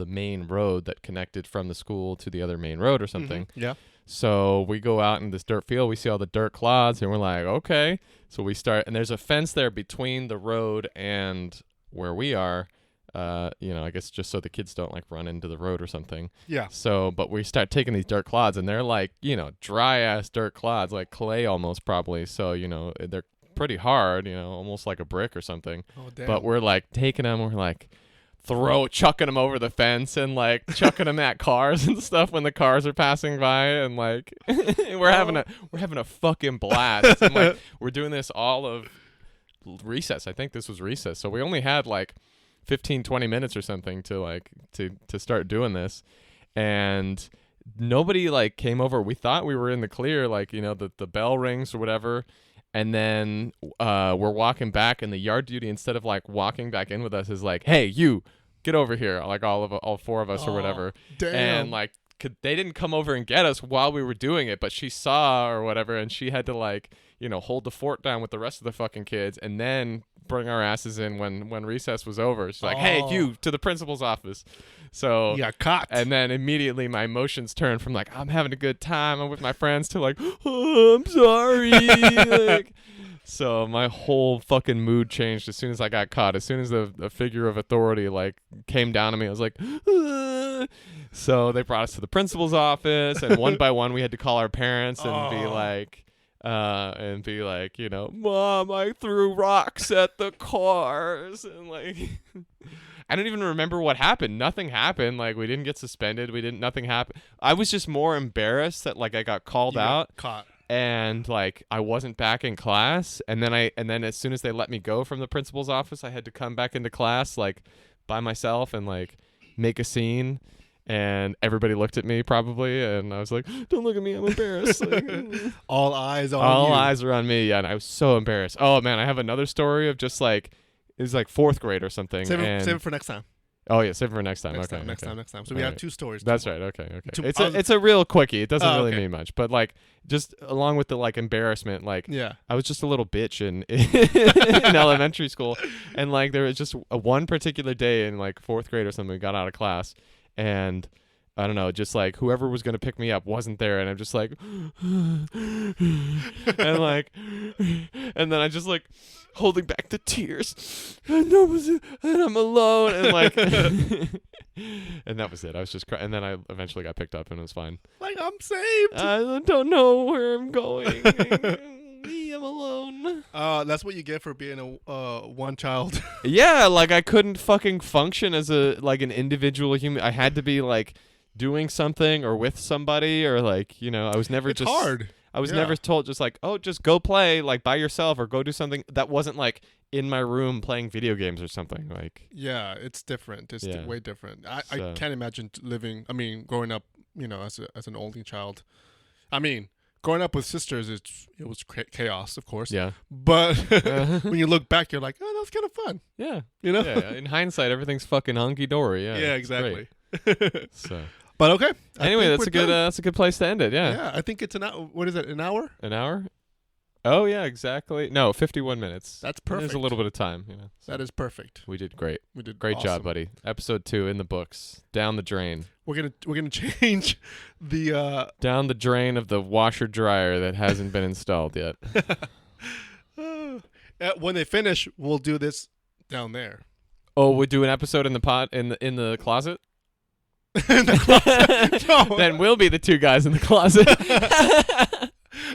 main road that connected from the school to the other main road or something. Mm-hmm. Yeah. So we go out in this dirt field, we see all the dirt clods, and we're like, okay. So we start, and there's a fence there between the road and where we are, I guess just so the kids don't like run into the road or something. Yeah. So, but we start taking these dirt clods, and they're like, dry ass dirt clods, like clay almost probably. So, they're pretty hard, almost like a brick or something. Oh, damn. But we're like taking them, we're like, chucking them over the fence and like chucking them at cars and stuff when the cars are passing by, and like we're having a fucking blast. And like we're doing this all of recess. I think this was recess, so we only had like 15-20 minutes or something to start doing this, and nobody like came over. We thought we were in the clear, like the bell rings or whatever. And then we're walking back, and the yard duty, instead of like walking back in with us, is like, "Hey, you, get over here!" Like all four of us or whatever. Damn. And like they didn't come over and get us while we were doing it, but she saw or whatever, and she had to like hold the fort down with the rest of the fucking kids, and then bring our asses in when recess was over. She's like, "Hey, you, to the principal's office." So you got caught. And then immediately my emotions turned from like, I'm having a good time, I'm with my friends, to like, oh, I'm sorry. Like, so my whole fucking mood changed as soon as I got caught. As soon as the figure of authority like came down to me, I was like, ah. So they brought us to the principal's office, and one by one we had to call our parents and be like, Mom, I threw rocks at the cars, and like I don't even remember what happened. Nothing happened. Like we didn't get suspended. Nothing happened. I was just more embarrassed that like I got called out, caught, and like I wasn't back in class. And then as soon as they let me go from the principal's office, I had to come back into class like by myself and like make a scene. And everybody looked at me probably, and I was like, "Don't look at me, I'm embarrassed." Like, all eyes on all you. eyes are on me. Yeah, and I was so embarrassed. Oh man, I have another story of just like it was like fourth grade or something. Save it for next time. Oh yeah, save it for next time. Next time. So we have two stories. That's right. Okay. It's a real quickie. It doesn't really mean much, but like just along with the like embarrassment, like I was just a little bitch in elementary school, and like there was just one particular day in like fourth grade or something. We got out of class, and I don't know, just like whoever was gonna pick me up wasn't there, and I'm just like, and like, and then I just like holding back the tears, and I'm alone, and like, and that was it. I was just crying, and then I eventually got picked up, and it was fine. Like, I'm saved. I don't know where I'm going. I'm alone. That's what you get for being a one child. Yeah, like I couldn't fucking function as an individual human. I had to be like doing something or with somebody, or like I was never it's hard. I was never told just like, oh, just go play like by yourself or go do something that wasn't like in my room playing video games or something. Like it's different. It's way different. I can't imagine growing up as an only child. I mean, growing up with sisters, it was chaos, of course. Yeah. But when you look back, you're like, oh, that's kind of fun. Yeah. Yeah. In hindsight, everything's fucking hunky dory. Yeah. Yeah, exactly. So. But okay. Anyway, that's a good place to end it. Yeah. Yeah, I think it's an hour. What is it? An hour? An hour? Oh yeah, exactly. No, 51 minutes. That's perfect. There's a little bit of time, so that is perfect. We did great. We did great awesome. job, buddy. Episode 2 in the books. Down the drain. We're gonna change the down the drain of the washer dryer that hasn't been installed yet. When they finish, we'll do this down there. Oh, we do an episode in the pot in the closet. In the closet? No. Then we'll be the two guys in the closet.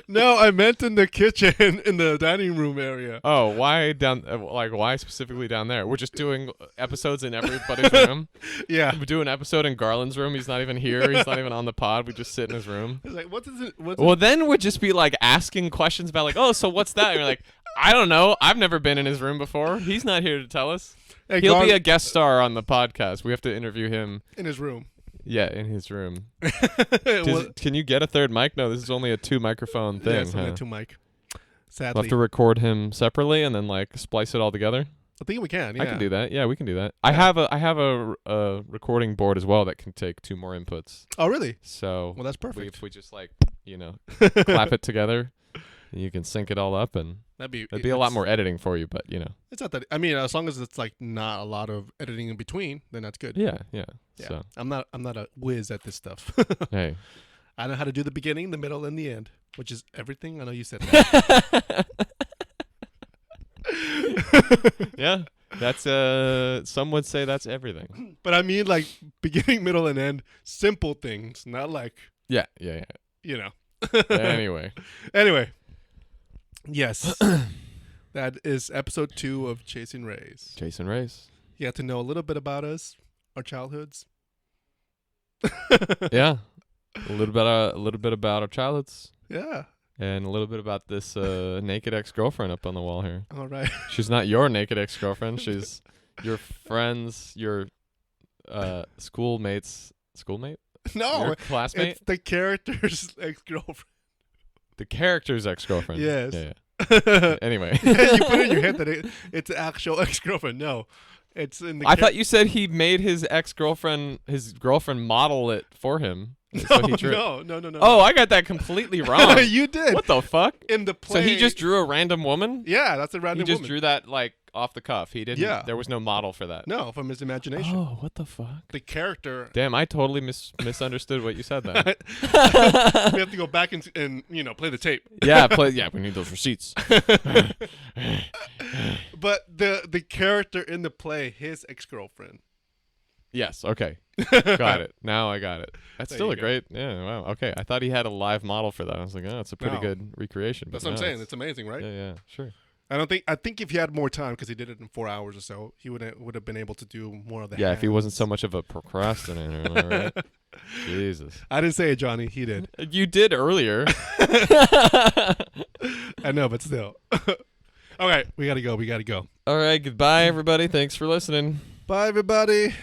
No, I meant in the kitchen, in the dining room area. Oh, why down? Why specifically down there? We're just doing episodes in everybody's room. Yeah, we do an episode in Garland's room. He's not even here. He's not even on the pod. We just sit in his room. It's like, then we'd just be like asking questions about oh, so what's that? And you're like, I don't know. I've never been in his room before. He's not here to tell us. Hey, He'll be a guest star on the podcast. We have to interview him in his room. Yeah, in his room. Can you get a third mic? No, this is only a 2 microphone thing. Yeah, it's only a 2 mic. Sadly, we'll have to record him separately and then splice it all together. I think we can. Yeah. I can do that. Yeah, we can do that. I have a recording board as well that can take 2 more inputs. Oh, really? So that's perfect. If we just clap it together, you can sync it all up, and it'd be a lot more editing for you. But it's not that. I mean, as long as it's not a lot of editing in between, then that's good. Yeah. So I'm not a whiz at this stuff. Hey, I know how to do the beginning, the middle, and the end, which is everything. I know you said that. Yeah, that's some would say that's everything. But I mean, beginning, middle, and end, simple things, not yeah. Anyway. Yes. That is episode 2 of Chasing Rays. Chasing Rays. You have to know a little bit about us, our childhoods. Yeah. A little bit about our childhoods. Yeah. And a little bit about this naked ex-girlfriend up on the wall here. All right. She's not your naked ex-girlfriend. She's your friend's, your schoolmate? No. Your classmate? It's the character's ex-girlfriend. The character's ex-girlfriend. Yes. Yeah. Anyway. You put it in your head that it's the actual ex-girlfriend. No. It's in the I thought you said he made his girlfriend model it for him. No. Oh, I got that completely wrong. You did. What the fuck? In the play. So he just drew a random woman? Yeah, that's a random woman. He just drew that off the cuff. He didn't. Yeah. There was no model for that. No, from his imagination. Oh, what the fuck? The character. Damn, I totally misunderstood what you said then. We have to go back and play the tape. Yeah, we need those receipts. But the character in the play, his ex-girlfriend. Yes, okay. Got it. Now I got it. That's still a great, wow. Okay, I thought he had a live model for that. I was like, oh, it's a pretty good recreation. That's what I'm saying. It's amazing, right? Yeah, sure. I think if he had more time, because he did it in 4 hours or so, he would have been able to do more of the if he wasn't so much of a procrastinator. All right? Jesus. I didn't say it, Johnny. He did. You did earlier. I know, but still. All right, we got to go. All right, goodbye, everybody. Thanks for listening. Bye, everybody.